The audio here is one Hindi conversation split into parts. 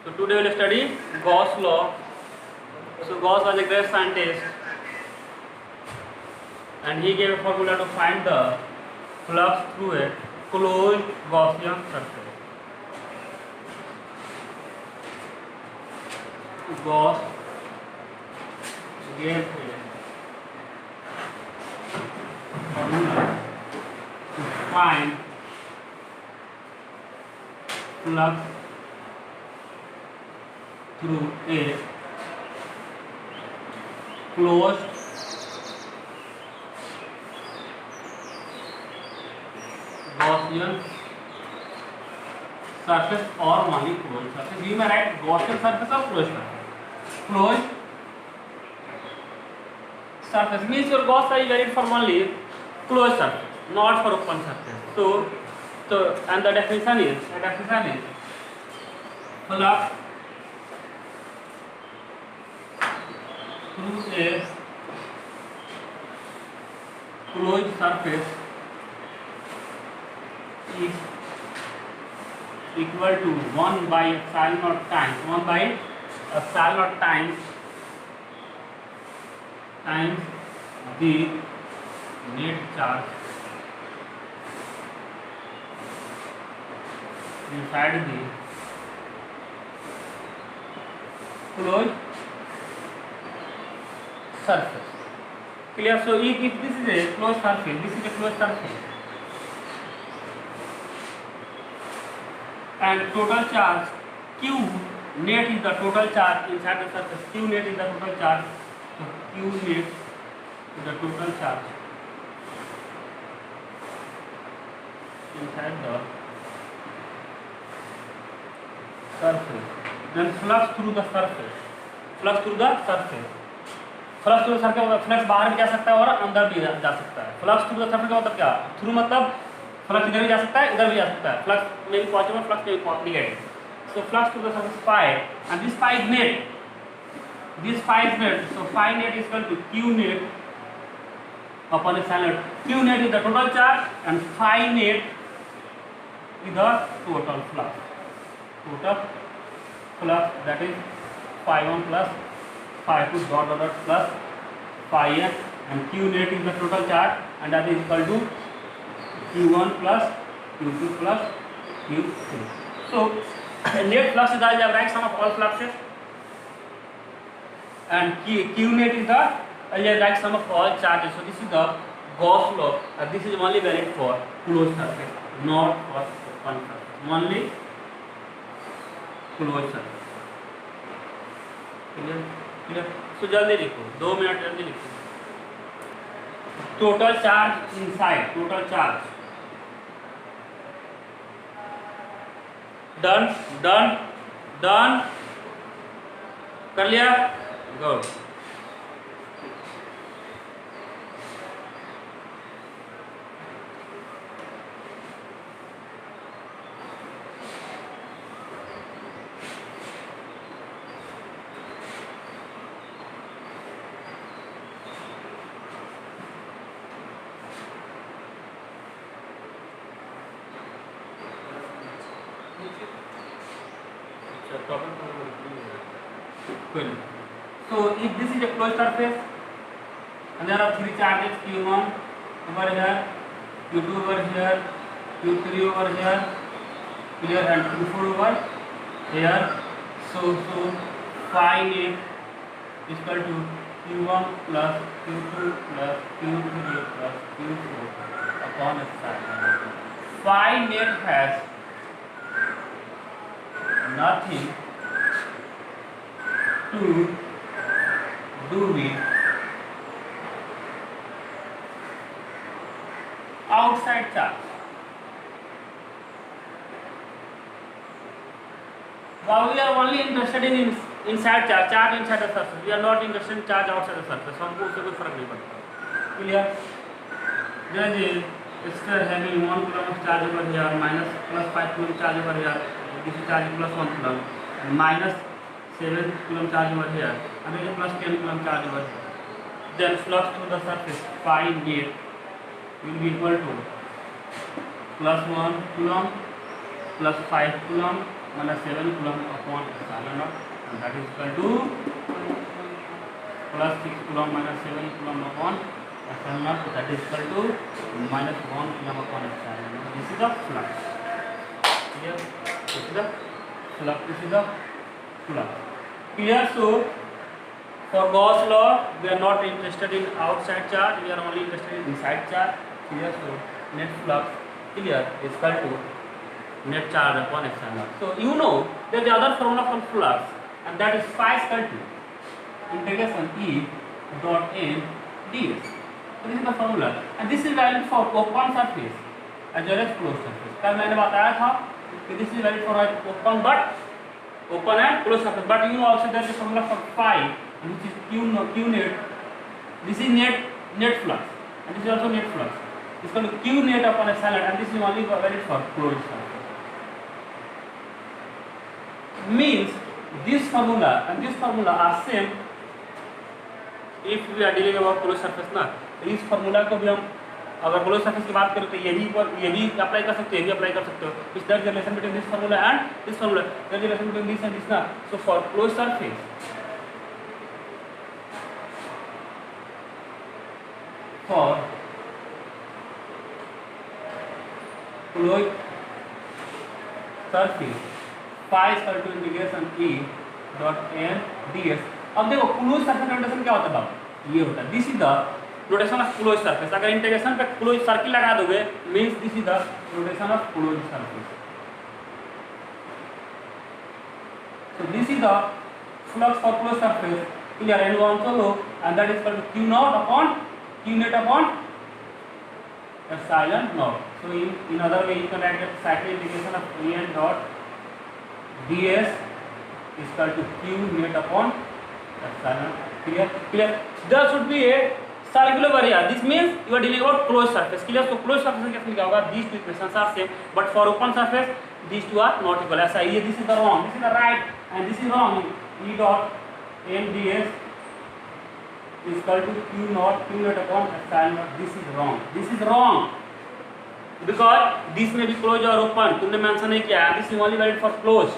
So today we will study Gauss law. So Gauss was a great scientist, and he gave a formula to find the flux through a closed Gaussian surface. Gauss gave a formula to find flux through a closed Gaussian surface or only closed surface. You may write Gaussian surface or closed surface. Closed surface means your Gauss is valid for only closed surface, not for open surface. So and the definition is flux through a closed surface is equal to 1 by epsilon naught times the net charge inside the closed surface. Clear? So if this is a closed surface, and total charge Q net is the total charge inside the surface. Q net is the total charge. So Q net is the total charge inside the surface. Then flux through the surface. Flux through the surface flux बाहर भी जा सकता है और अंदर भी जा सकता है. फ्लक्स थ्रू द सरफेस का मतलब क्या? थ्रू मतलब फ्लक्स इधर भी जा सकता है, इधर भी जा सकता है. फ्लक्स में भी पॉजिटिव, फ्लक्स में भी negative. So flux through the surface phi, and this phi is net. So phi net is equal to Q net upon epsilon. Q net is the total charge and phi net is the total flux. That is phi 1 plus phi 2 dot plus phi n, and Q net is the total charge, and that is equal to Q1 plus Q2 plus Q3. So net flux is the algebraic sum of all fluxes, and Q net is the algebraic sum of all charges. So this is the Gauss law, and this is only valid for closed surface, not for open surface. Only closed surface. Clear? So जल्दी लिखो, 2 मिनट जल्दी लिखो. Total charge inside, total charge. Done कर लिया. Good. So if this is a closed surface and there are 3 charges, Q1 over here, Q2 over here, Q3 over here, clear, and Q4 over here. So phi net is equal to Q1 plus Q2 plus Q3 plus Q4 upon epsilon. Phi net has nothing to do with outside charge. Now we are only interested in inside charge inside the surface. We are not interested in charge outside the surface. हमको उससे कोई फर्क नहीं पड़ता. Clear? There is a sphere having 1 coulomb of charge over here, minus plus 5 coulomb charge over here. This is charge plus 1 coulomb, and minus 7 coulomb charge over here, and then plus 10 coulomb charge over here. Then flux through the surface phi net will be equal to plus 1 coulomb plus 5 coulomb minus 7 coulomb upon epsilon naught, and that is equal to plus 6 coulomb minus 7 coulomb upon epsilon naught, that is equal to minus 1 coulomb upon epsilon naught. This is the flux. Clear? This is the flux. This is the flux. Clear? So for Gauss law, we are not interested in outside charge, we are only interested in inside charge. Clear? So net flux, clear, is equal to net charge upon epsilon naught. So you know there is the other formula for flux, and that is phi is equal to integration E dot n ds. So this is the formula, and this is valid for open surface as well as closed surface. कल मैंने बताया था कि this is valid for open and closed surface, but you know also there is a formula for phi, which is q net. This is net flux, and this is also net flux. It's called q net upon epsilon, and this is only valid for closed surface. Means this formula and this formula are same if we are dealing about closed surface ना. तो इस formula को भी हम अगर closed surface की बात करें तो ये भी अप्लाई कर सकते हो, ये भी अप्लाई कर सकते हो. Is there relation between this formula and this formula? There is relation between this and this ना. So for closed surface, for closed surface, phi is equal to integration E dot n ds. अब देखो क्लोज सरफेस रोटेशन क्या होता है बाबू, ये होता है this is the rotation of close surface. अगर इंटीग्रेशन पे क्लोज सर्किल लगा दोगे means this is the rotation of close surface. So this is the flux for close surface, clear, and we also know, and that is equal to q naught upon q net upon epsilon naught. So in other way you can write that cyclic integration of En dot ds is equal to q net upon epsilon. Clear? There should be a circular barrier. This means you are dealing about closed surface. Clear? So closed surface में क्या होगा? These two equations are same, but for open surface these two are not equal. ऐसा ये this is the wrong, this is the right, and this is wrong. E dot n ds is equal to q net upon epsilon naught. This is wrong because this may be closed or open. तुमने मेंशन नहीं किया. This is only valid for closed.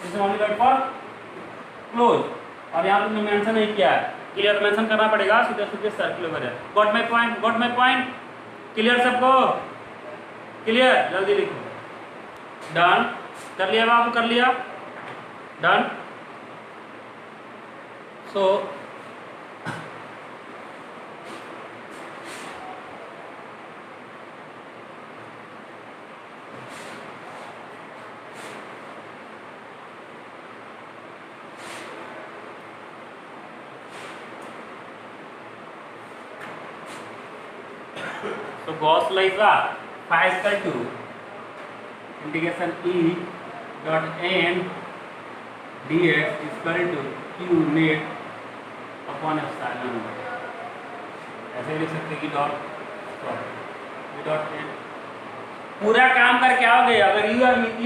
This is only valid for closed. और यहाँ तुमने मेंशन नहीं किया है. क्लियर, मेंशन करना पड़ेगा. सीधे सर्कुलर करें. Got my point. क्लियर सबको? क्लियर, जल्दी लिखो. डन कर लिया बाबू, कर लिया. Done. So so Gauss law is what? Phi is equal to integration E dot n dx is equal to q net upon epsilon. ऐसे लिख सकते हैं E dot n. पूरा काम करके आओगे. अगर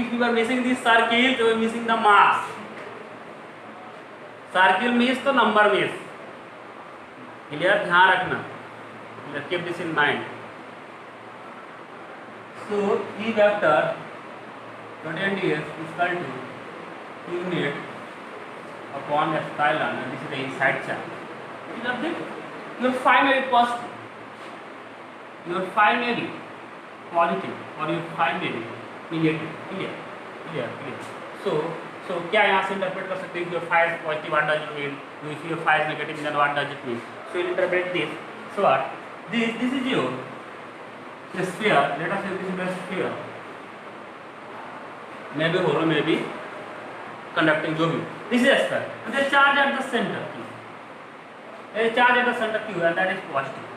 if you are missing this circle, तो you are missing the mass. Circle miss तो number miss. क्लियर, ध्यान रखना. Keep this in mind. So E vector dot n ds is equal to q net upon epsilon, and this is the inside charge. Your phi may be positive, your phi may be positive, or your phi may be negative. Clear. So क्या यहाँ से इंटरप्रेट कर सकते हैं? Your phi is positive, what does it mean? If your phi is negative, then what does it mean? So you interpret this. So what? This is your sphere. Let us say this is the sphere. Maybe hollow, maybe conducting, जो भी. This is a sphere. And the charge at the center Q. There is charge at the center Q, and that is positive.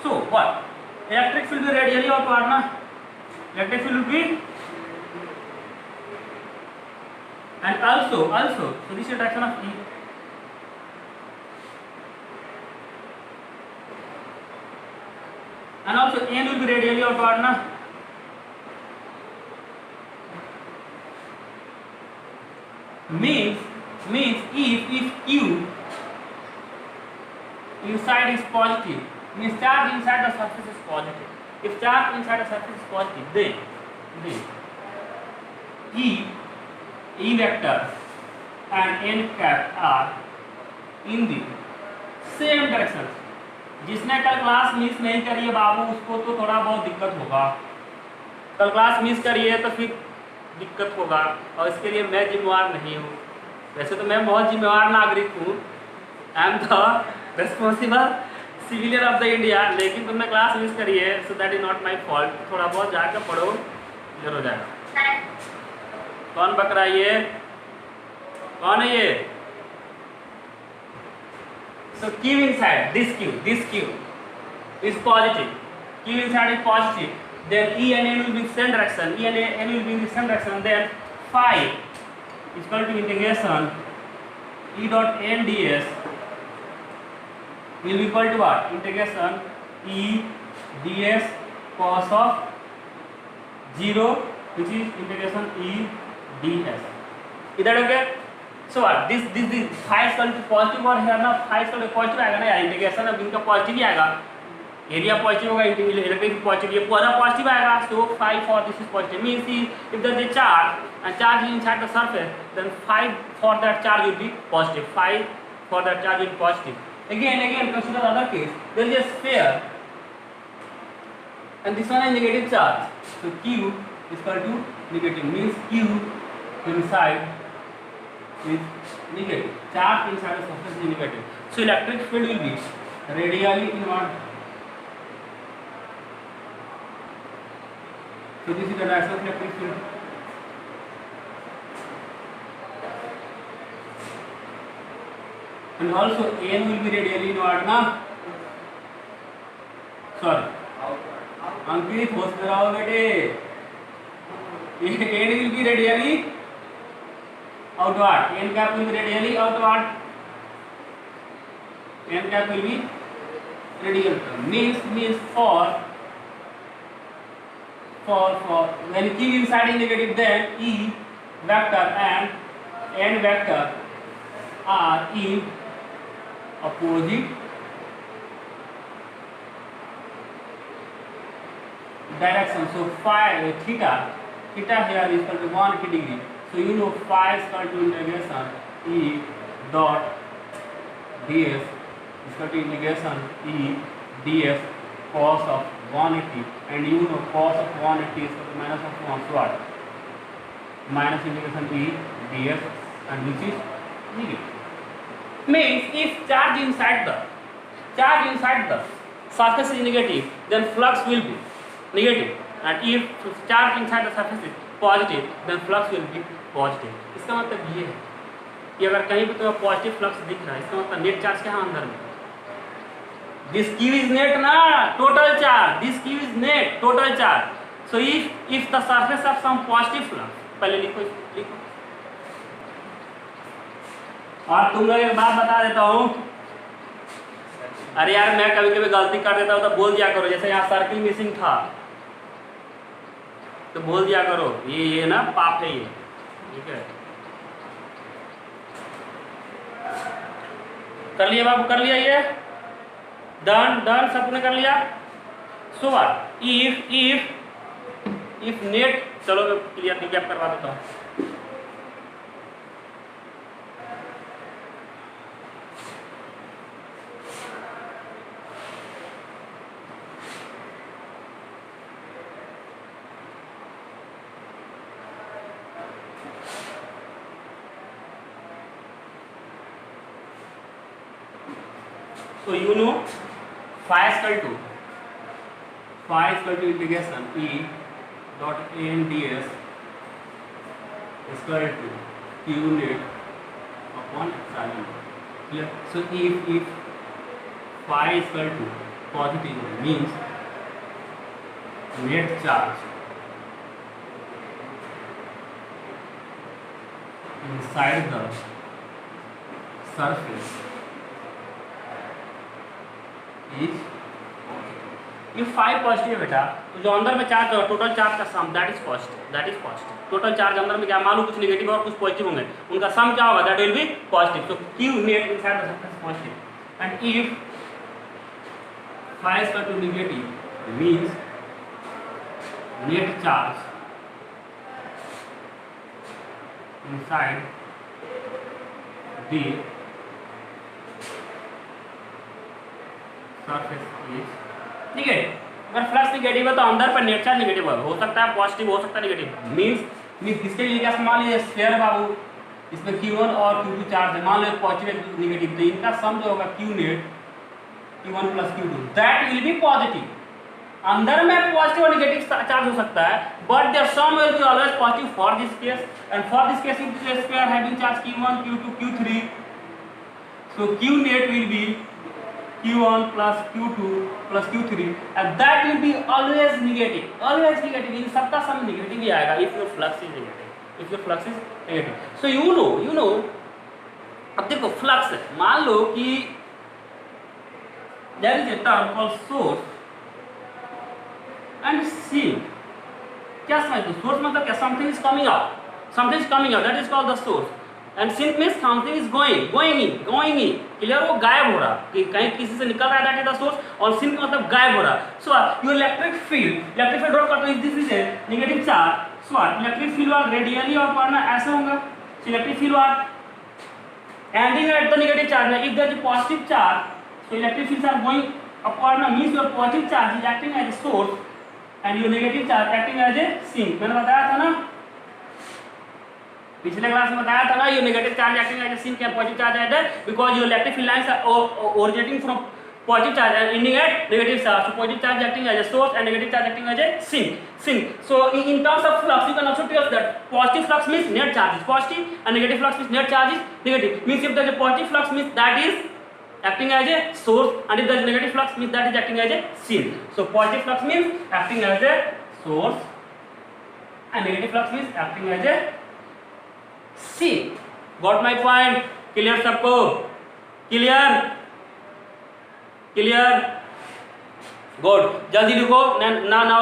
So what? Electric field will be radially outward, na? Electric field will be, and also, so this is a direction of E. And also n will be radially outward, na? Means if Q inside is positive, means charge inside the surface is positive. If charge inside the surface is positive, then E vector and n cap are in the same direction. जिसने कल क्लास मिस नहीं करी है बाबू उसको तो थोड़ा बहुत दिक्कत होगा, कल क्लास मिस करी है तो फिर दिक्कत होगा, और इसके लिए मैं जिम्मेवार नहीं हूँ। वैसे तो मैं बहुत जिम्मेवार नागरिक हूँ, I am the responsible civilian of the India, लेकिन तुमने क्लास मिस करी है so that is not my fault. थोड़ा बहुत जाकर पढ़ो, क्लियर हो जाएगा। कौन बक रहा है ये, कौन है ये? So Q inside this Q is positive. Q inside is positive. Then E and N will be in same direction. E and N will be in the same direction. Then phi is equal to integration E dot N ds will be equal to what? Integration E ds cos of 0, which is integration E ds. इधर हो गया। So what? This phi is equal to positive और है ना, phi is equal to positive आएगा ना यार, इंटीग्रेशन अब इनका पॉजिटिव ही आएगा, एरिया पॉजिटिव होगा, इलेक्ट्रिक पॉजिटिव, ये पूरा पॉजिटिव आएगा। So phi for this is positive means if there is a charge and charge is inside the surface then phi for that charge will be positive, phi for that charge will be positive. Again consider other case, there is a sphere and this one is negative charge, so Q is equal to negative means Q inside is negative, charge inside the surface is negative, so electric field will be radially inward. So this is the direction of electric field. And also N will be radially inward ना, sorry अंकित होश में रहो बेटे, N will be radially outward, n cap will be radially outward, n cap will be radial means for when Q inside is negative then E vector and N vector are in opposite direction. So phi theta here is equal to 180 degree. So you know phi is equal to integration E dot ds is equal to integration E ds cos of 180, and you know cos of 180 is equal to minus of 1, so what? Minus integration E ds, and which is negative. Means if charge inside the surface is negative then flux will be negative, and if charge inside the surface is positive then flux will be positive. इसका मतलब ये है कि अगर कहीं भी तुम्हें पॉजिटिव फ्लक्स दिख रहा है इसका मतलब नेट चार्ज क्या है अंदर में, दिस Q इज नेट ना, total charge, this Q is net total charge. So if the surface of sum positive flux, पहले लिखो। और तुम लोग एक बात बता देता हूँ, अरे यार मैं कभी कभी गलती कर देता हूँ तो बोल दिया करो, जैसे यहाँ सर्किल मिसिंग था तो बोल दिया करो, ये ना पाप है ये, ठीक है। कर लिया बाबू, कर लिया ये, डन सबने कर लिया। सो व्हाट इफ नेट, चलो मैं क्लियर रिकैप करवा देता हूँ। So you know phi is equal to integration E dot n ds is equal to Q net upon epsilon. Clear? So if phi is equal to positive means net charge inside the surface is ये फाइव पॉजिटिव है बेटा, तो जो अंदर में चार्ज टोटल चार्ज का sum that is positive. Total charge अंदर में क्या मालूम, कुछ नेगेटिव और कुछ पॉजिटिव होंगे, उनका सम क्या होगा, that will be positive. So Q net inside the surface positive, and if phi is equal to negative means net charge inside the surface is negative. अगर फ्लक्स नेगेटिव है तो अंदर पर नेट चार्ज नेगेटिव हो सकता है, पॉजिटिव हो सकता है, नेगेटिव मींस इसके लिए क्या मान लीजिए स्फीयर है बाबू, इसमें Q1 और Q2 चार्ज है, मान लो पॉजिटिव नेगेटिव, तो इनका सम जो होगा Q net Q1 plus Q2 that will be positive. अंदर में पॉजिटिव और नेगेटिव चार्ज हो सकता है, but there sum will be always positive for this case, and for this case if this sphere having charge Q1 Q2 Q3, so Q net will be Q1 plus Q2 plus Q3 and that will be always negative, इन सबका सम नेगेटिव ही आएगा if your flux is negative, so you know अब देखो फ्लक्स है, मान लो कि there is a term called source and sink, क्या समझते हो? सोर्स मतलब क्या? something is coming out, that is called the source, and sink means something is going in, clear? वो गायब हो रहा, कि कहीं किसी से निकल रहा है, that is the source, और sink मतलब गायब हो रहा। so your electric field draw करते हो, this is a negative charge, so electric field वाला रेडियली और पढ़ना ऐसे होगा, so electric field वाला ending at the negative charge, if there is a positive charge, so electric fields are going upward, means your positive charge is acting as a source and your negative charge acting as a sink। मैंने बताया था ना, पिछले क्लास में बताया था ना, ये negative charge acting as a sink and positive charge as a, because your electric field lines are originating from positive charge and ending at negative charge, so positive charge acting as a source and negative charge acting as a sink. So in terms of flux you can also tell that positive flux means net charge is positive and negative flux means net charge is negative, means if there is a positive flux means that is acting as a source, and if there is negative flux means that is acting as a sink। so positive flux means acting as a source and negative flux means acting as a sink। got my point? clear सबको? clear good, जल्दी लिखो ना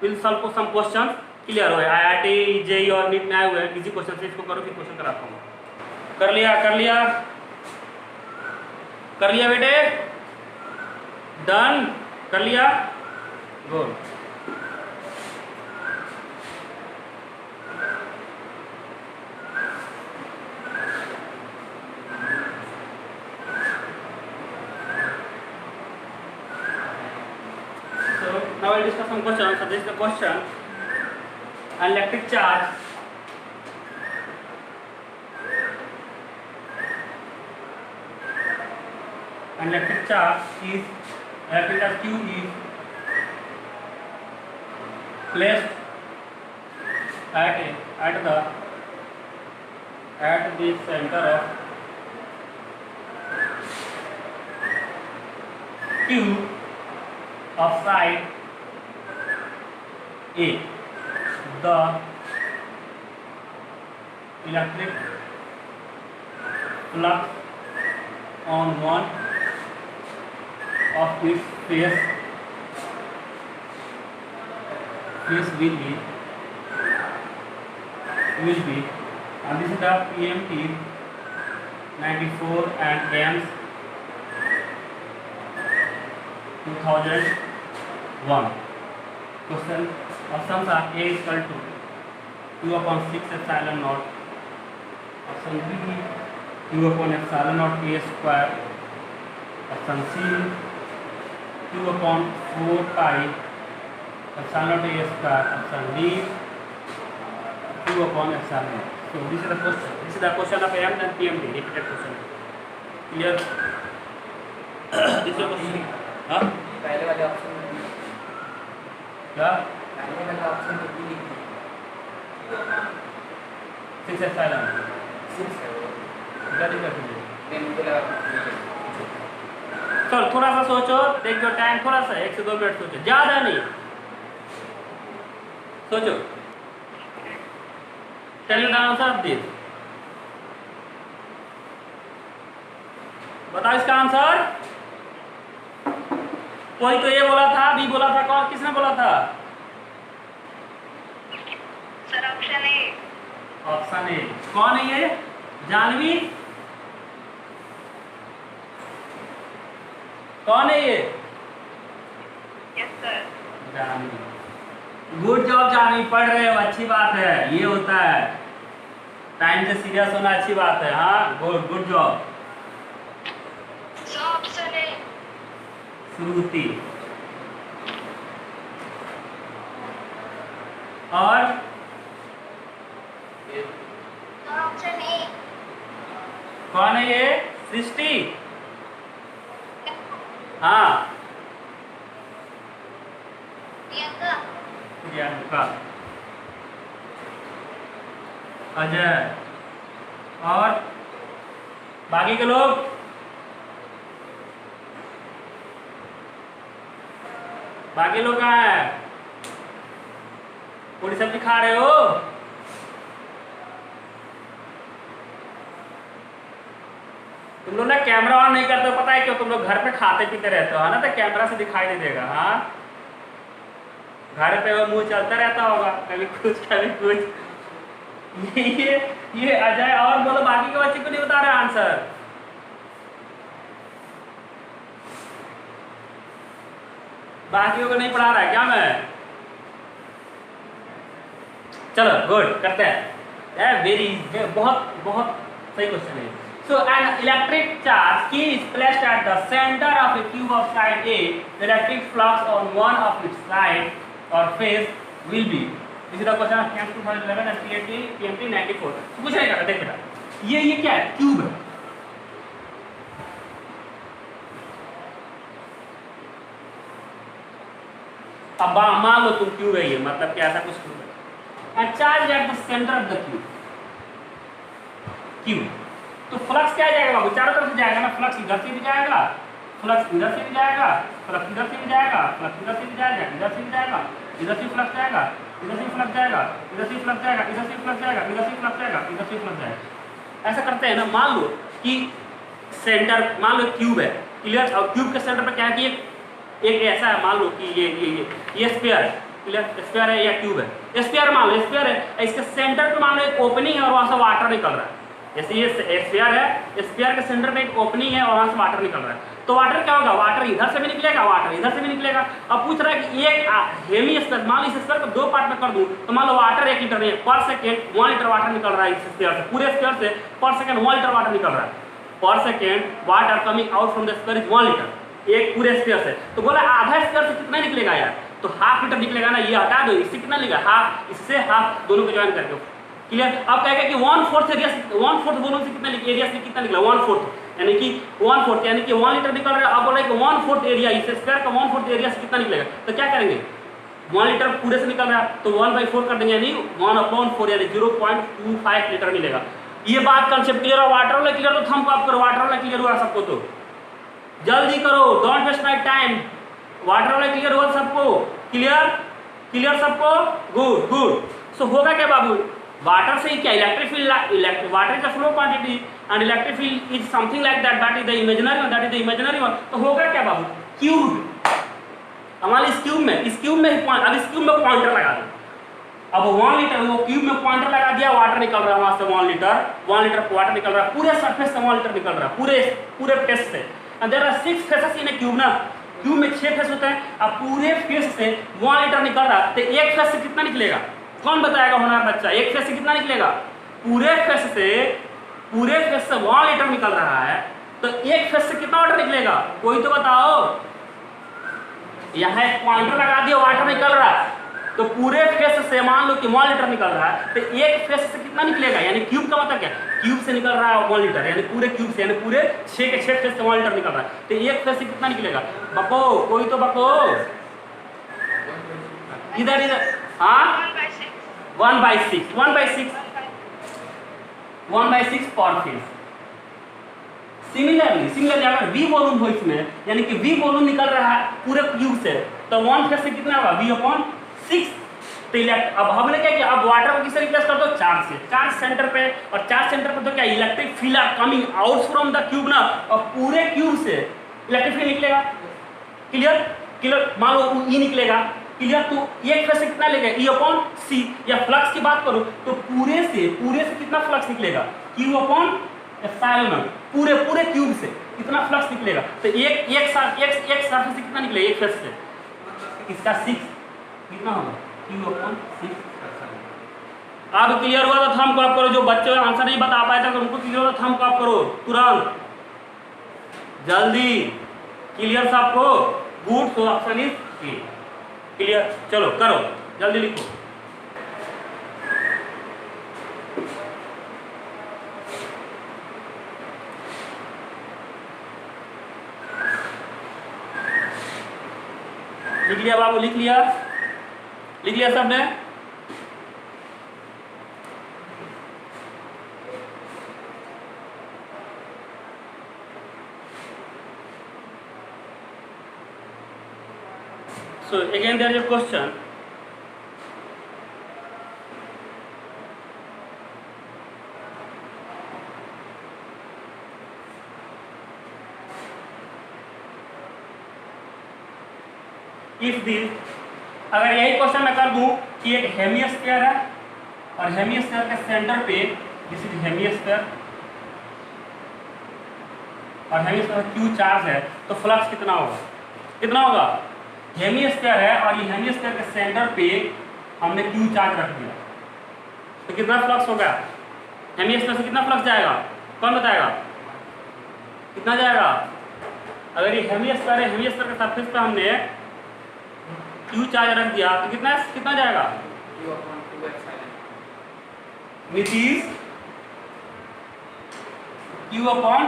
will solve some question. Clear हो? IIT JEE और नीट में आए हुए हैं इजी क्वेश्चन से, इसको करो फिर क्वेश्चन कराता हूँ। कर लिया बेटे, डन कर लिया, good. Now I will discuss some questions. So this is the question: an electric charge is electric charge Q is placed at the center of Q of side A. The electric flux on one of its face will be, and this is the PMT 94 and AMS 2001. Question options are A is equal to 2/6 epsilon naught, option B 2/epsilon naught A square, option C 2/4 pi epsilon naught A square, option D 2/epsilon naught. So this is the question. This is the question of AM and PMT, repeated question. Clear? This is the question. हाँ? पहले वाले ऑप्शन क्या? पहले वाला ऑप्शन तो बी लिखी 6 epsilon 6 है वो, क्या दिक्कत है? मैं मुझे लगा चल थोड़ा सा सोचो, टेक योर टाइम, थोड़ा सा 1 से 2 मिनट सोचो, ज्यादा नहीं, सोचो। Tell me the answer of this, बताओ इसका आंसर। कोई तो ये बोला था, बी बोला था, कौन किसने बोला था? Sir option A. Option A. कौन है ये? जानवी? कौन है ये? Yes sir. Janhvi. Good job Janhvi, पढ़ रहे हो, अच्छी बात है, ये होता है। टाइम से सीरियस होना अच्छी बात है। हाँ, good good job. Sir option A. Shruti. और सर ऑप्शन ए। कौन है ये? सृष्टि। हाँ, प्रियंका। प्रियंका। अजय। और बाकी के लोग? बाकी लोग कहाँ है? पूरी सब्जी खा रहे हो? तुम लोग ना कैमरा ऑन नहीं करते हो, पता है क्यों? तुम लोग घर पे खाते पीते रहते हो, है ना, तो कैमरा से दिखाई नहीं देगा। हाँ, घर पे वो मुंह चलता रहता होगा, कभी कुछ कभी कुछ। ये अजय। और बोलो, बाकी के बच्चे क्यों नहीं बता रहे आंसर? बाकियों को नहीं पढ़ा रहा है क्या मैं? चलो गुड, करते हैं। वेरी बहुत बहुत सही क्वेश्चन है। So an electric charge Q is placed at the center of a cube of side A. The electric flux on one of its side or face will be. This is the question of KM 2011 and PMT 94. तो कुछ नहीं करना, देख बेटा, ये क्या है? क्यूब है। अब मान लो तुम क्यूब है, ये मतलब कि ऐसा कुछ क्यूब है। And charge at the center of the cube. Cube तो फ्लक्स क्या जाएगा बाबू? चारों तरफ से जाएगा ना। फ्लक्स इधर से भी जाएगा, फ्लक्स इधर से भी जाएगा, फ्लक्स इधर से भी जाएगा, फ्लक्स इधर से भी जाएगा, इधर से भी जाएगा, इधर से फ्लक्स जाएगा, इधर से फ्लक्स जाएगा, इधर से फ्लक्स जाएगा, इधर से फ्लक्स जाएगा, इधर से फ्लक्स जाएगा, इधर से फ्लक्स जाएगा। ऐसा करते हैं ना। मान लो कि सेंटर, मान लो क्यूब है, क्लियर। और क्यूब के सेंटर पर क्या है कि एक ऐसा है, मान लो कि ये स्फीयर है, क्लियर। स्फीयर है या क्यूब है? स्फीयर मान लो, स्फीयर है। इसके सेंटर पे मान लो एक ओपनिंग है और वहां से वाटर निकल रहा है। जैसे ये स्फीयर है, स्फीयर के सेंटर पे एक ओपनिंग है और वहां से वाटर निकल रहा है। तो वाटर क्या होगा? वाटर इधर से भी निकलेगा, वाटर इधर से भी निकलेगा। अब पूछ रहा है कि एक हेमी स्फीयर, मान लो इस स्फीयर को दो पार्ट में कर दूं, तो मान लो वाटर 1 लीटर में पर सेकेंड 1 लीटर वाटर निकल रहा है इस स्फीयर से। पूरे स्फीयर से पर सेकेंड 1 लीटर वाटर निकल रहा है। पर second water coming out from the sphere is 1 litre, एक पूरे स्फीयर से। तो बोला आधा स्फीयर से कितना निकलेगा यार? तो हाफ लीटर निकलेगा ना। ये हटा दो, इससे कितना निकलेगा? हाफ, इससे हाफ, दोनों को ज्वाइन करके, क्लियर। अब कहेगा कि 1/4 एरिया, 1/4 वॉल्यूम से कितना एरिया से कितना निकला? 1/4, यानी कि 1/4 यानी कि 1 लीटर निकल रहा है। अब बोला कि 1/4 एरिया, इस स्क्वायर का 1/4 एरिया से कितना निकलेगा? तो क्या करेंगे? 1 लीटर पूरे से निकल रहा है तो 1/4 कर देंगे, यानी 1/4 यानी 0.25 लीटर मिलेगा। ये बात कंसेप्ट क्लियर है? वाटर वाला क्लियर? तो थंब अप करो। वाटर वाला क्लियर हुआ सबको? तो जल्दी करो, don't waste my time. Water वाला क्लियर हुआ सबको? क्लियर? क्लियर सबको? Good good. सो होगा क्या बाबू? वाटर से क्या? Electric field, water is a flow quantity and electric field is something like that, that is the imaginary one, that is the imaginary one. तो होगा क्या बाबू? क्यूब। हमारे इस क्यूब में ही अब इस क्यूब में पॉइंटर लगा दो। अब 1 लीटर, वो क्यूब में पॉइंटर लगा दिया, वाटर निकल रहा है वहां से 1 लीटर वाटर निकल रहा है, पूरे सरफेस से 1 लीटर निकल रहा है, पूरे फेस से। And there are 6 faces in a cube ना। क्यूब में 6 फेस होते हैं। अब पूरे फेस से 1 लीटर निकल रहा है, तो एक फेस से कितना निकलेगा? कौन बताएगा होनहार बच्चा? एक फेस से कितना निकलेगा? पूरे फेस से 1 लीटर निकल रहा है, तो एक फेस से कितना वाटर निकलेगा? कोई तो बताओ। यहाँ एक पॉइंटर लगा दिया, वाटर निकल रहा है, तो पूरे फेस से मान लो कि 1 लीटर निकल रहा है, तो एक फेस से कितना निकलेगा? यानी क्यूब का मतलब क्या? क्यूब से निकल रहा है 1 लीटर, यानी पूरे क्यूब से, यानी पूरे 6 के 6 फेस से 1 लीटर निकल रहा है, तो एक फेस से कितना निकलेगा? बको, कोई तो बको। इधर हाँ, 1/6 पर फेस। सिमिलरली अगर V वॉल्यूम हो इसमें, यानी कि V वॉल्यूम निकल रहा है पूरे क्यूब से, तो 1 फेस से कितना होगा? V/6। तो अब हमने क्या किया? अब वाटर को किससे रिप्लेस कर दो? चार्ज से। चार्ज सेंटर पे, और चार्ज सेंटर पे तो क्या? Electric field are coming out from the cube ना, और पूरे क्यूब से इलेक्ट्रिक फील्ड निकलेगा। क्लियर? मान लो E निकलेगा, क्लियर। तो एक फेस से कितना लेगा? E/C। या फ्लक्स की बात करो तो पूरे से कितना फ्लक्स निकलेगा? Q/ε। पूरे क्यूब से कितना फ्लक्स निकलेगा? तो एक सरफेस से कितना निकलेगा? एक फेस से, इसका 6 कितना होगा? Q/6। अब क्लियर हुआ तो थंब अप करो। जो बच्चे आंसर नहीं बता पाए थे तो उनको क्लियर हुआ तो थंब अप करो तुरंत, जल्दी। क्लियर सबको? Good. So option is a. Clear? चलो करो, जल्दी लिखो। लिख लिया बाबू? लिख लिया? लिख लिया सबने? So again there is a question. If this, अगर यही क्वेश्चन मैं कर दूं कि एक हेमिस्फीयर है और हेमिस्फीयर के सेंटर पे दिस इज हेमिस्फीयर और हेमिस्फीयर क्यू चार्ज है, तो फ्लक्स कितना होगा? कितना होगा? हेमिस्फीयर है और ये हेमिस्फीयर के सेंटर पे हमने क्यू चार्ज रख दिया, तो कितना फ्लक्स होगा? हेमिस्फीयर से कितना फ्लक्स जाएगा? कौन बताएगा? कितना जाएगा? अगर ये हेमिस्फीयर है, हेमिस्फीयर के सरफेस पे हमने क्यू चार्ज रख दिया तो कितना कितना जाएगा? Nitish Q upon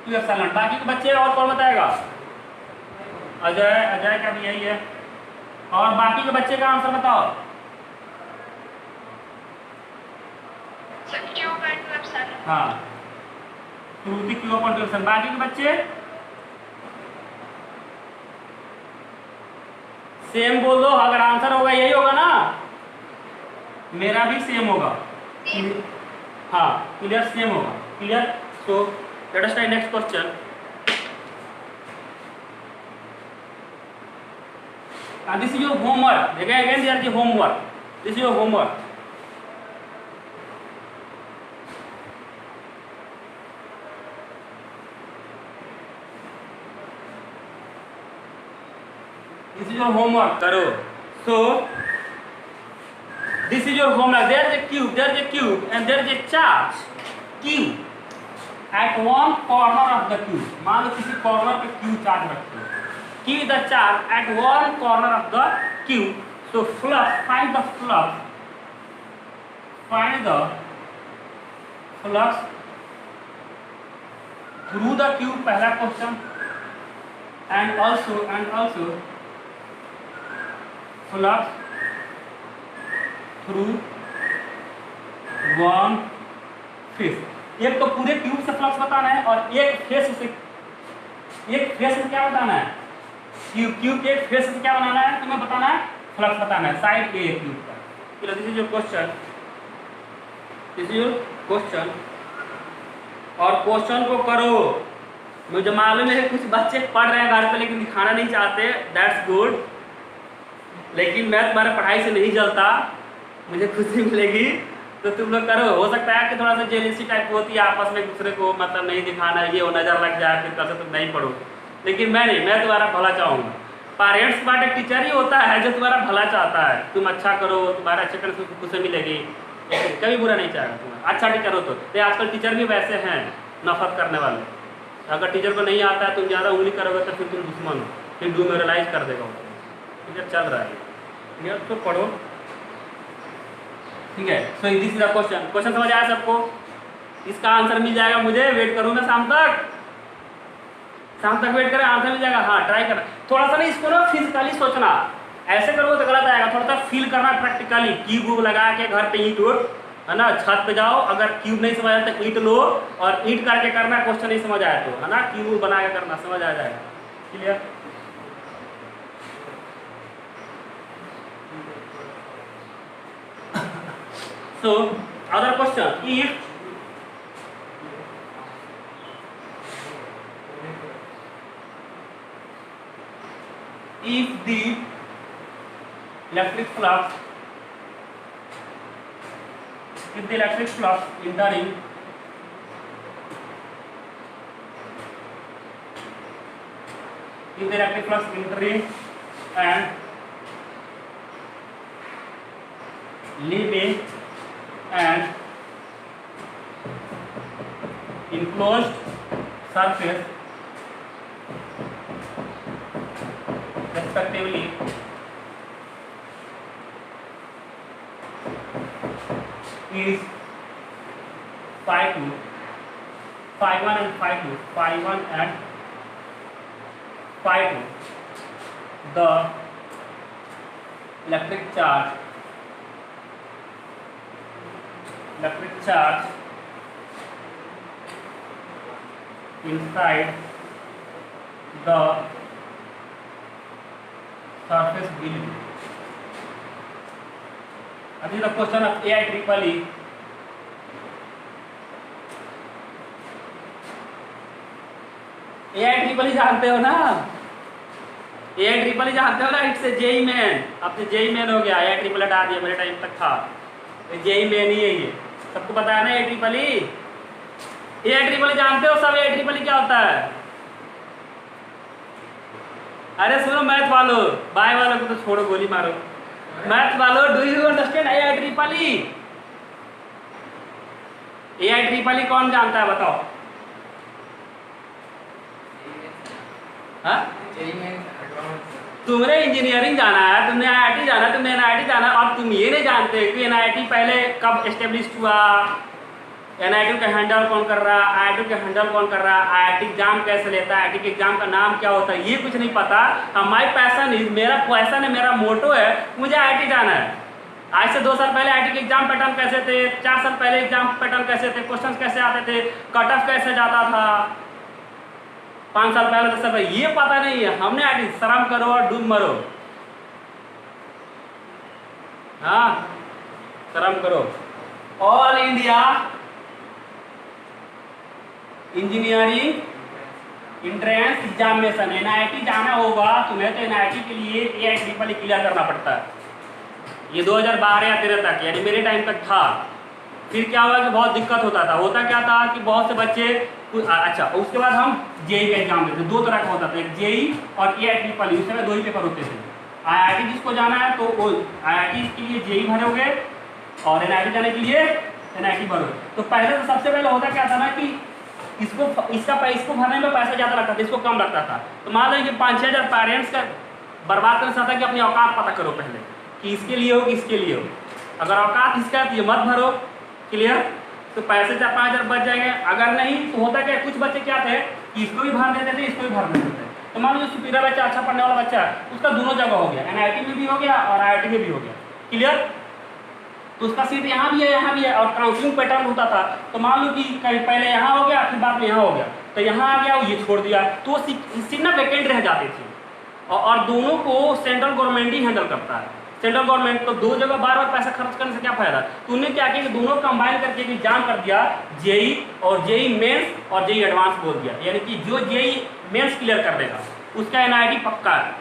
Q epsilon. बाकी के बच्चे और कौन बताएगा? अजय, अजय का भी यही है। और बाकी के बच्चे का आंसर बताओ। हाँ, श्रुति क्यू अपॉन क्यू एप्सिलॉन। बाकी के बच्चे सेम बोल दो। अगर आंसर होगा यही होगा ना, मेरा भी सेम होगा। हाँ, क्लियर? सेम होगा। Clear? So let us start next question. This is your homework. देखिए again there is homework. This is your homework. This is your homework. करो। So this is your homework. There is a cube. There is a cube, and there is a charge Q at one corner of the cube. मान लो किसी कॉर्नर पे Q चार्ज रखते हो। Q is the charge at one corner of the cube. So flux. Find the flux. Find the flux through the cube. पहला question. And also flux through one face. एक तो पूरे ट्यूब से फ्लक्स बताना है और एक फेस से क्या बताना है? ट्यूब के एक फेस से क्या बनाना है? तुम्हें बताना है फ्लक्स बताना है साइड ए ट्यूब का। This is your question. This is your question. और क्वेश्चन को करो। मुझे मालूम है कुछ बच्चे पढ़ रहे हैं घर पे लेकिन दिखाना नहीं चाहते। That's good. लेकिन मैं तुम्हारे पढ़ाई से नहीं जलता, मुझे खुशी मिलेगी तो तुम लोग करो। हो सकता है कि थोड़ा सा जेलिसी टाइप होती है आपस में, एक दूसरे को मतलब नहीं दिखाना, ये वो नज़र लग जाए फिर कल से तुम नहीं पढ़ो। लेकिन मैं नहीं, मैं तुम्हारा भला चाहूँगा। पेरेंट्स के बाद एक टीचर ही होता है जो तुम्हारा भला चाहता है। तुम अच्छा करो, तुम्हारा अच्छे करने से खुशी मिलेगी, लेकिन कभी बुरा नहीं चाहेगा तुम्हारा। अच्छा टीचर हो तो आजकल टीचर भी वैसे हैं नफरत करने वाले। अगर टीचर को नहीं आता है, तुम ज़्यादा उंगली करोगे तो फिर तुम दुश्मन हो, फिर डिमोरलाइज कर देगा। टीचर चल रहा है, ठीक है? तो पढ़ो, ठीक है? सो this is the question. Question समझ आया सबको? इसका आंसर मिल जाएगा मुझे। वेट करूँ मैं शाम तक वेट करें, आंसर मिल जाएगा। हाँ, ट्राई करना थोड़ा सा। नहीं, इसको ना फिजिकली सोचना। ऐसे करोगे तो गलत आएगा। थोड़ा सा फील करना प्रैक्टिकली। क्यूब लगा के घर पे ईंट उठ, है ना, छत पे जाओ। अगर क्यूब नहीं समझ आया तो ईंट लो और ईंट करके करना। क्वेश्चन नहीं समझ आया तो, है ना, क्यूब बना के करना, समझ आ जाएगा। Clear? So, other question, if the electric flux entering and leaving and enclosed surface respectively is phi 2, phi 1 and phi 2, phi 1 and phi 2. The electric charge inside the surface will be. This is the question of AIEEE. AIEEE जानते हो ना? AIEEE जानते हो ना? It's JEE Main. अब तो जेई मेन हो गया. AIEEE हटा दिया, मेरे टाइम तक था. जेई मेन ही है ये. सबको पता है ना AIEEE? AIEEE जानते हो सब? AIEEE क्या होता है? अरे सुनो मैथ वालों, बाय वालों को तो छोड़ो, गोली मारो. मैथ वालों, do you understand AIEEE? AIEEE कौन जानता है बताओ? हाँ? तुमने इंजीनियरिंग जाना है, तुमने IIT जाना है, तुमने NIT जाना है, और तुम ये नहीं जानते कि NIT पहले कब एस्टेब्लिश हुआ, NIT का हैंडल कौन कर रहा है, IIT का हैंडल कौन कर रहा है, IIT एग्जाम कैसे लेता है, IIT के एग्जाम का नाम क्या होता है, ये कुछ नहीं पता. माई पैशन इज, मेरा पैशन है, मेरा मोटो है, मुझे IIT जाना है. आज से 2 साल पहले IIT के एग्जाम पैटर्न कैसे थे, 4 साल पहले एग्जाम पैटर्न कैसे थे, क्वेश्चंस कैसे आते थे, कट ऑफ कैसे जाता था, 5 साल पहले 10 साल पहले, ये पता नहीं है. हमने IIT, शर्म करो और डूब मरो. हाँ, शर्म करो. All India engineering entrance examination, NIT जाना होगा तुम्हें तो NIT के लिए AIEEE क्लियर करना पड़ता है. ये 2012 या 13 तक, यानी मेरे टाइम तक था. फिर क्या हुआ कि बहुत दिक्कत होता था. होता क्या था कि बहुत से बच्चे, अच्छा उसके बाद हम जेई का एग्जाम देते. 2 तरह का होता था, एक जेई और AIEEE. उस समय 2 ही पेपर होते थे. IIT जिसको जाना है तो वो IIT के लिए जेई भरोगे और NIT जाने के लिए NIT भरोगे. तो पहले तो सबसे पहले होता क्या था ना कि इसको भरने में पैसा ज़्यादा लगता था, इसको कम लगता था. तो मान लो कि 5-6 हज़ार पेरेंट्स का बर्बाद करना चाहता है कि अपनी औकात पता करो पहले कि इसके लिए हो कि इसके लिए हो. अगर औकात इसका है तो ये मत भरो, क्लियर. तो पैसे 4-5 हज़ार बच जाएंगे. अगर नहीं तो होता क्या, कुछ बच्चे क्या थे कि इसको भी भर देते थे, इसको भी भर देते थे. तो मान लो जो सुपीरियर बच्चा, अच्छा पढ़ने वाला बच्चा है, उसका दोनों जगह हो गया, NIT में भी हो गया और IIT में भी हो गया, क्लियर. तो उसका सीट यहाँ भी है, यहाँ भी है, और काउंसलिंग पैटर्न होता था. तो मान लो कि कहीं पहले यहाँ हो गया, फिर बाद में यहाँ हो गया, तो यहाँ आ गया, ये छोड़ दिया, तो सीट ना वैकेंट रह जाती थी. और दोनों को सेंट्रल गवर्नमेंट ही हैंडल करता है. सेंट्रल गवर्नमेंट, तो 2 जगह बार-बार पैसा खर्च करने से क्या फायदा. तो उन्हें क्या किया कि दोनों कंबाइन करके एग्जाम कर दिया, जेई और जेई मेंस और जेई एडवांस बोल दिया. यानी कि जो जेई मेंस क्लियर कर देगा उसका NIT पक्का है,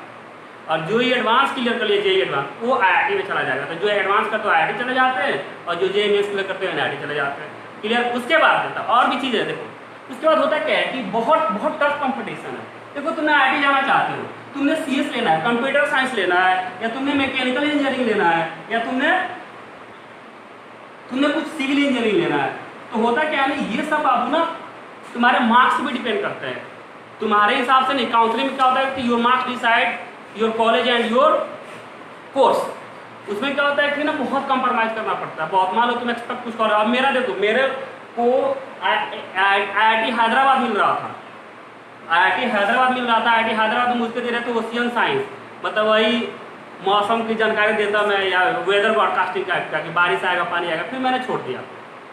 और जो ये एडवांस क्लियर कर लिए जेई एडवांस, वो IIT में चला जाएगा. तो जो एडवांस करते हो IIT चले जाते हैं, और जो जेई मेंस क्लियर करते हैं NIT चले जाते हैं, क्लियर. उसके बाद देता और भी चीज़ें देखो. उसके बाद होता क्या है कि बहुत बहुत टफ कंपटीशन है. देखो तुमने IIT जाना चाहते हो, तुमने CS लेना है, कंप्यूटर साइंस लेना है, या तुमने मैकेनिकल इंजीनियरिंग लेना है, या तुमने कुछ सिविल इंजीनियरिंग लेना है. तो होता क्या है, ये सब आप ना तुम्हारे मार्क्स पे डिपेंड करते हैं. तुम्हारे हिसाब से नहीं. काउंसलिंग में क्या होता है कि your marks decide your college and your course. उसमें क्या होता है कि ना बहुत कंप्रोमाइज़ करना पड़ता है. बहुत, मान लो तुम एक्सपेक्ट कुछ करो. अब मेरा देखो, मेरे को IIT हैदराबाद मिल रहा था, IIT हैदराबाद में मुझको दे रहे थे ओशियन साइंस, मतलब वही मौसम की जानकारी देता मैं, या वेदर ब्रॉडकास्टिंग का कि बारिश आएगा, पानी आएगा. फिर मैंने छोड़ दिया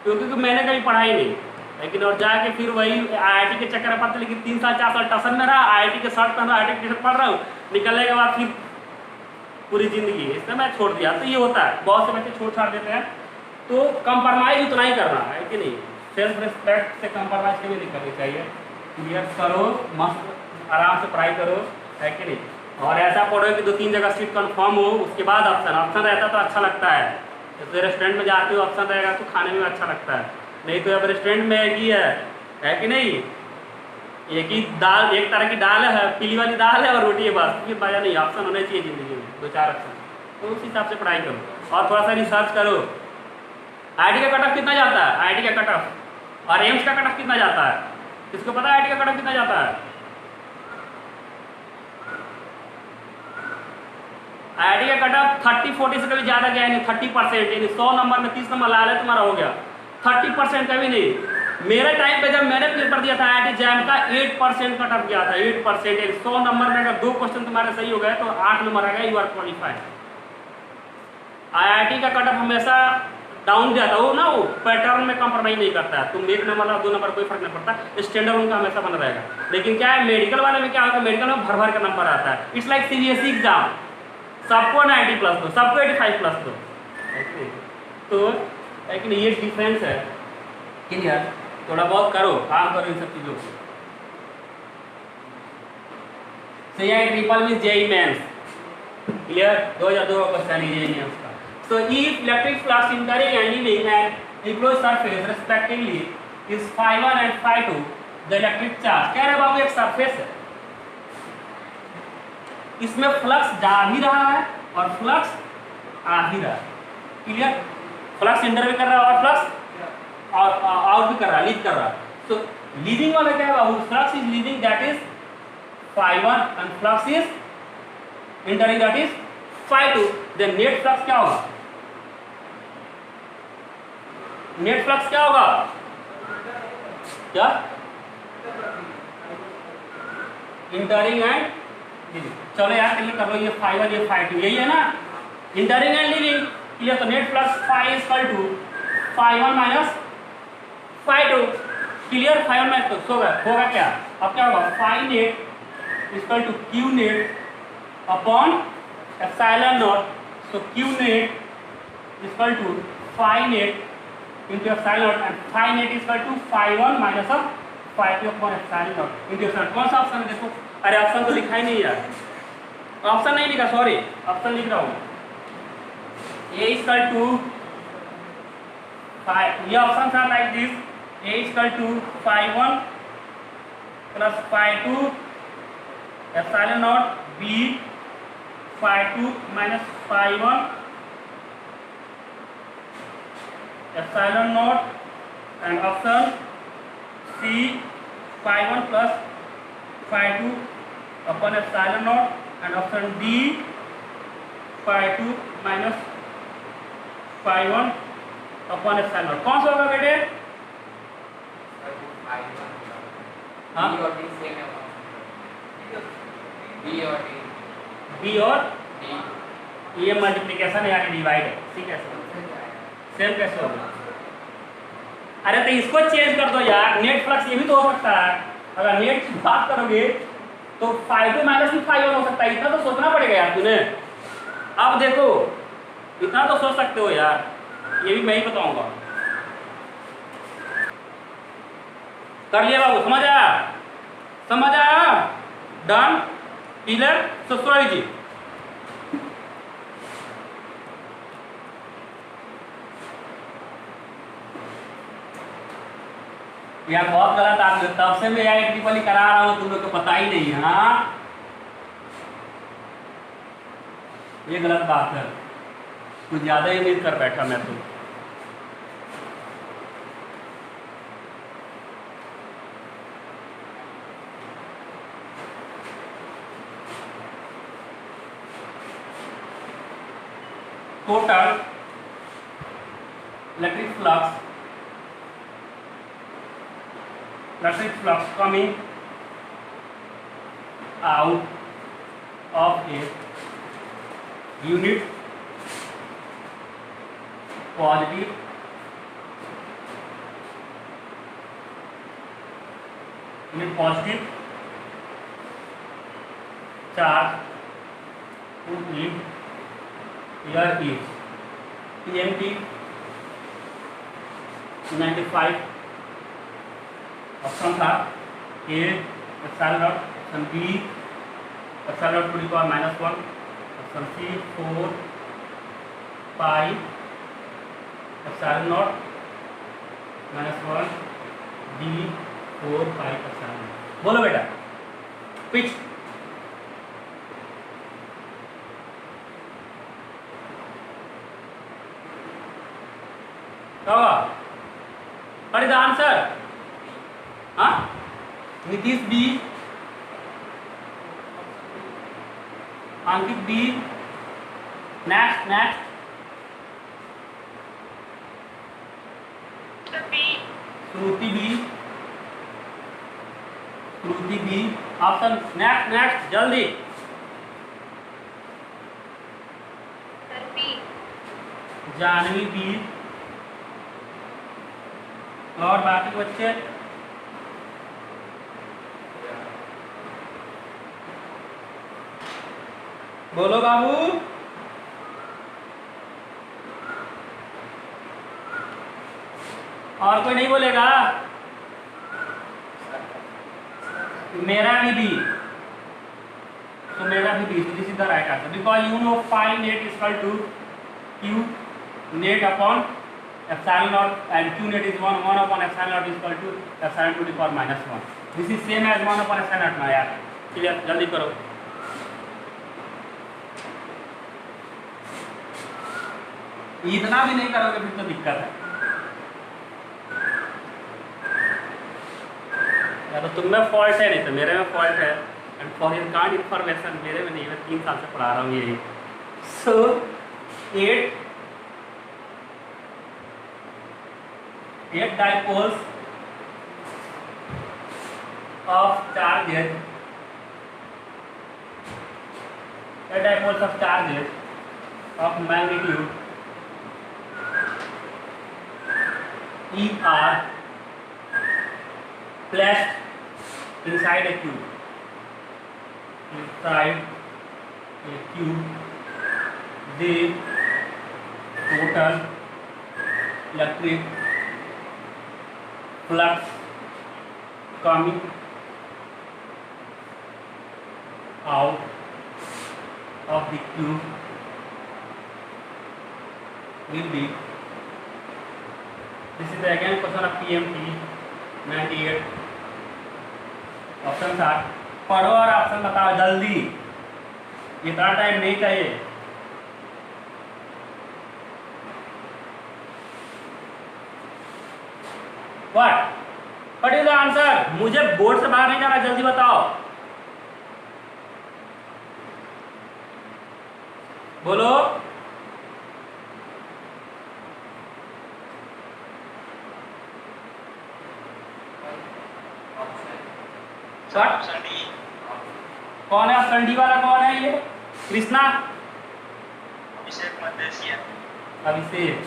क्योंकि मैंने कभी पढ़ाई नहीं. लेकिन और जाके फिर वही IIT के चक्कर में पड़ता. लेकिन 3 साल 4 साल टसन में रहा, IIT के शर्ट पहन रहा, IIT के पढ़ रहा हूँ, निकलने के बाद फिर पूरी ज़िंदगी इसमें मैं छोड़ दिया. तो ये होता है, बहुत से बच्चे छोड़ छाड़ देते हैं. तो कंप्रोमाइज़ उतना ही करना है कि नहीं. सेल्फ रिस्पेक्ट से कंप्रोमाइज़ कभी नहीं करनी चाहिए. क्लियर करो, मस्त आराम से पढ़ाई करो, है कि नहीं. और ऐसा पढ़ो कि 2-3 जगह सीट कंफर्म हो, उसके बाद ऑप्शन रहता तो अच्छा लगता है. जैसे रेस्टोरेंट में जाते हो, ऑप्शन रहेगा तो खाने में अच्छा लगता है. नहीं तो अब रेस्टोरेंट में एक ही है कि नहीं, एक ही दाल, एक तरह की दाल है, पीली वाली दाल है और रोटी है, बस. ये मजा नहीं. ऑप्शन होने चाहिए ज़िंदगी में, 2-4 ऑप्शन. तो उस हिसाब से पढ़ाई करो और थोड़ा सा रिसर्च करो. आईआईटी का कट ऑफ कितना जाता है, आईआईटी का कट ऑफ, और एम्स का कट ऑफ कितना जाता है, किसको पता है आईआईटी का कट ऑफ कितना जाता है? आईआईटी का कट ऑफ 30-40 से कभी ज्यादा गया नहीं, 30%, यानी 100 नंबर में 30 नंबर ला ले तुम्हारा हो गया, 30% कभी नहीं। मेरे टाइम पे जब मैंने पेपर दिया था आईआईटी जैम का 8% कट ऑफ गया था, 8%, यानी 100 नंबर में अगर 2 क्वेश्चन तुम्हारे सही हो गए तो 8 नंबर आ गया, यू आर क्वालिफाइड। आईआईटी का कट ऑफ हमेशा डाउन जाता है, वो ना वो पैटर्न में कॉम्प्रोमाइज नहीं करता है, तुम 1 नंबर ला 2 नंबर कोई फर्क नहीं पड़ता, स्टैंडर्ड उनका हमेशा बना रहेगा। लेकिन क्या है मेडिकल वाले में क्या होता है, मेडिकल में भर भर का नंबर आता है, इट्स लाइक सीबीएसई एग्जाम, सबको 90+ दो, सबको 85+ दो, तो लेकिन ये डिफरेंस है। क्लियर, थोड़ा बहुत करो, काम करो इन सब चीजों को। सीआई ट्रिपल में जेई मेंस, क्लियर, 2002 का क्वेश्चन है जेई मेंस का। So if electric flux entering and leaving an enclosed surface respectively is phi1 and phi2, the electric charge, कह रहे बाबू एक सरफेस है, इसमें फ्लक्स जा भी रहा है और फ्लक्स आ भी रहा है, क्लियर, फ्लक्स इंटर भी कर रहा है और फ्लक्स और आउट भी कर रहा है, लीव कर रहा है। तो लीविंग वाला क्या है बाबू, flux is leaving that is phi1 and flux is entering that is phi2, then net flux क्या होगा, नेट फ्लक्स क्या होगा, क्या, इंटरिंग एंड लीविंग। चलो यार क्लियर कर लो, ये phi1 ये phi2 यही है ना, इंटरिंग एंड लीविंग, क्लियर। तो net flux phi is equal to phi1 minus phi2, clear, phi1 minus तो होगा क्या, अब क्या होगा, phi net is equal to q net upon epsilon naught, so q net is equal to phi net into epsilon naught and phi net is equal to phi1 minus of phi2 upon epsilon naught into epsilon। कौन सा ऑप्शन है देखो, अरे ऑप्शन तो लिखा ही नहीं यार, ऑप्शन नहीं लिखा, सॉरी ऑप्शन लिख रहा हूँ, a is equal to phi, ये ऑप्शन था like this, a is equal to phi1 plus phi2 epsilon naught, b phi2 minus phi1 epsilon naught, and option C phi1 plus phi2 upon epsilon naught, and option D phi2 minus phi1 upon epsilon naught। कौन सा होगा बेटे, हाँ B और D सेम है, B और D, B और D, ये मल्टीप्लिकेशन है यानी डिवाइड है, ठीक है, सेम कैसे होगा, अरे तो इसको चेंज कर दो यार, नेट फ्लक्स ये भी तो हो सकता है, अगर नेट की बात करोगे तो phi2 माइनस भी phi1 हो सकता है, इतना तो सोचना पड़ेगा यार तूने। अब देखो इतना तो सोच सकते हो यार, ये भी मैं ही बताऊंगा, कर लिया बाबू, समझ आया, समझ आया, डन, क्लियर, सो जी यार बहुत गलत आप, तब से मैं यार ट्रिपल करा रहा हूँ, तुम लोग को पता ही नहीं है, हाँ ये गलत बात है, कुछ ज्यादा ही उम्मीद कर बैठा मैं तो। Total electric flux coming out of a unit positive charge to in here is PMT 95 option था A epsilon naught, option B epsilon naught to the power -1, option C 4 pi epsilon naught -1, D 4 pi epsilon naught। बोलो बेटा पिच, क्या होगा? What is the answer? हाँ, नीतीश बी, अंकित बी, नेक्स्ट नेक्स्ट, बी, श्रुति बी, श्रुति बी, ऑप्शन नेक्स्ट नेक्स्ट जल्दी, बी, जानवी बी, और बाकी बच्चे बोलो बाबू। और कोई नहीं बोलेगा? मेरा भी बी, तो मेरा भी B, this is the right answer because you know phi net is equal to Q net upon epsilon naught and Q net is 1 upon epsilon naught is equal to epsilon to the power -1। This is same as 1 upon epsilon naught ना यार। क्लियर? जल्दी करो। इतना भी नहीं करोगे फिर तो दिक्कत है। या तो तुम में फॉल्ट है, नहीं तो मेरे में फॉल्ट है। And for your kind information, मेरे में नहीं, मैं 3 साल से पढ़ा रहा हूँ यही। सो 8 dipoles of charges, 8 dipoles of charges of magnitude E are placed inside a cube. Inside a cube, the total electric flux coming out of the cube will be, this is again question of PMT 98 option था। पढ़ो और ऑप्शन बताओ जल्दी, इतना टाइम नहीं चाहिए। What is the answer? मुझे बोर्ड से बाहर नहीं जाना, जल्दी बताओ। बोलो। Option D. कौन है ऑप्शन डी वाला? कौन है ये? कृष्णा? अभिषेक मदेशिया। अभिषेक,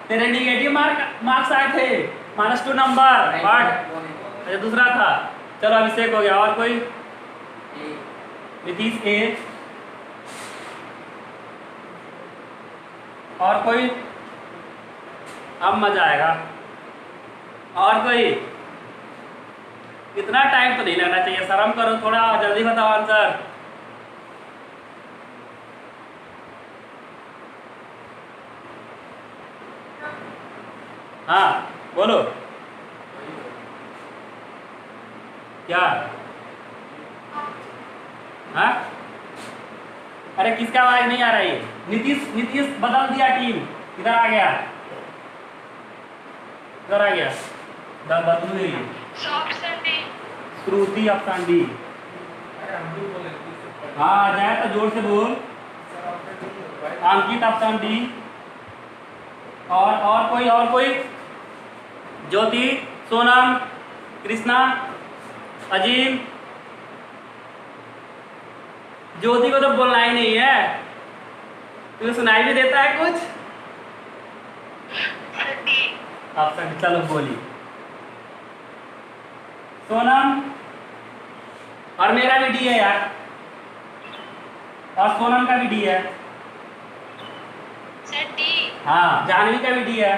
तेरे नेगेटिव मार्क्स आए थे, -2 नंबर। बट अच्छा दूसरा था। चलो अभिषेक हो गया। और कोई? नीतीश ए। और कोई? अब मजा आएगा। और कोई? इतना टाइम तो नहीं लगना चाहिए, शर्म करो थोड़ा, जल्दी बताओ आंसर। हाँ बोलो। क्या? हाँ, अरे किसका आवाज नहीं आ रहा है? नीतीश बदल दिया टीम, इधर आ गया, इधर आ गया। बदलू ही। Option D. Shruti option D. हाँ आ जाए तो जोर से बोल। Ankit option D. और कोई? और कोई? ज्योति, सोनम, कृष्णा, अजीम। ज्योति को तो बोलना ही नहीं है, तुम्हें सुनाई भी देता है कुछ? ऑप्शन, चलो बोली। सोनम, और मेरा भी डी है यार, और सोनम का भी डी है। हाँ, जानवी का भी डी है।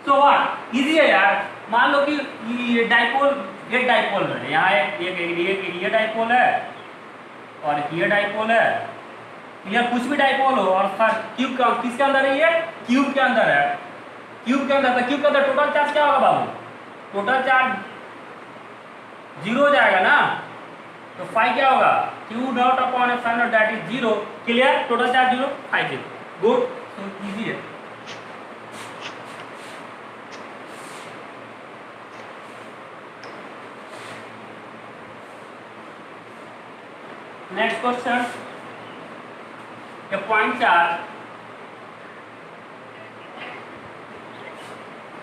तो व्हाट इजी है यार। मान लो कि ये डाइपोल, एक डाइपोल है यहाँ, ये डाइपोल है और ये डाइपोल है, या कुछ भी डाइपोल हो, और सर क्यूब का किसके अंदर है? ये क्यूब के अंदर है। क्यूब के अंदर, तो क्यूब के अंदर टोटल चार्ज क्या होगा बाबू? टोटल चार्ज 0 हो जाएगा ना, तो फाई क्या होगा? Q dot upon epsilon not that is 0। Clear? Total charge 0, phi 0। Good, so easy है। Next question, a point charge,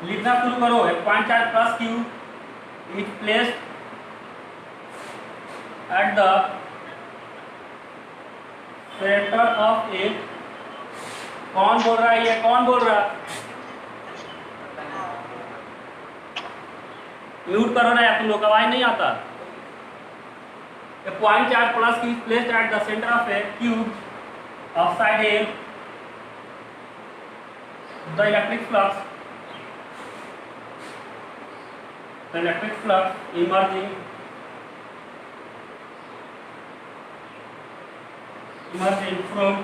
लिखना शुरू करो। A point charge plus q is placed at the centre of a, कौन बोल रहा है ये, कौन बोल रहा है? म्यूट करो ना यार, तुम लोग आवाज नहीं आता। A point charge plus Q is placed at the center of a cube of side A. The electric flux emerging from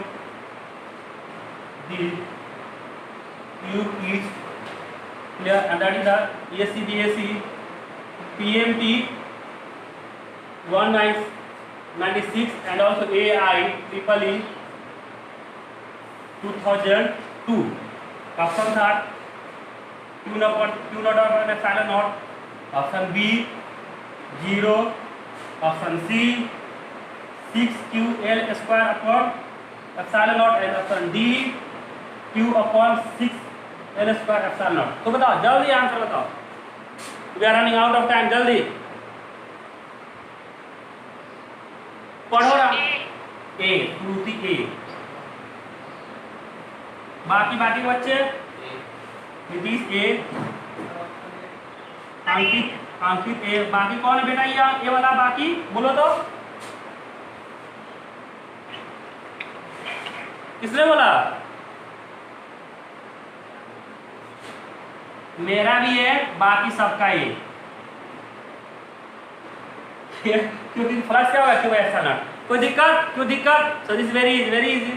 the cube is clear, and that is the AC/DC PMT 1996 and also AIEEE 2002. Options are Q naught upon epsilon naught, option B 0, option C 6QL square upon epsilon naught, and option D Q upon 6L square epsilon naught. तो बताओ, जल्दी आंसर बताओ, we are running out of time, जल्दी पढ़ो ना। ए, श्रुति ए, बाकी बच्चे नीतीश ए, अंकित ए, बाकी कौन है बेटा ये वाला, बाकी बोलो तो, किसने बोला? मेरा भी है, बाकी सबका ए। क्योंकि फ्लक्स क्या होगा, क्यों ऐसा ना, कोई दिक्कत? क्यों दिक्कत? So this very easy, very easy.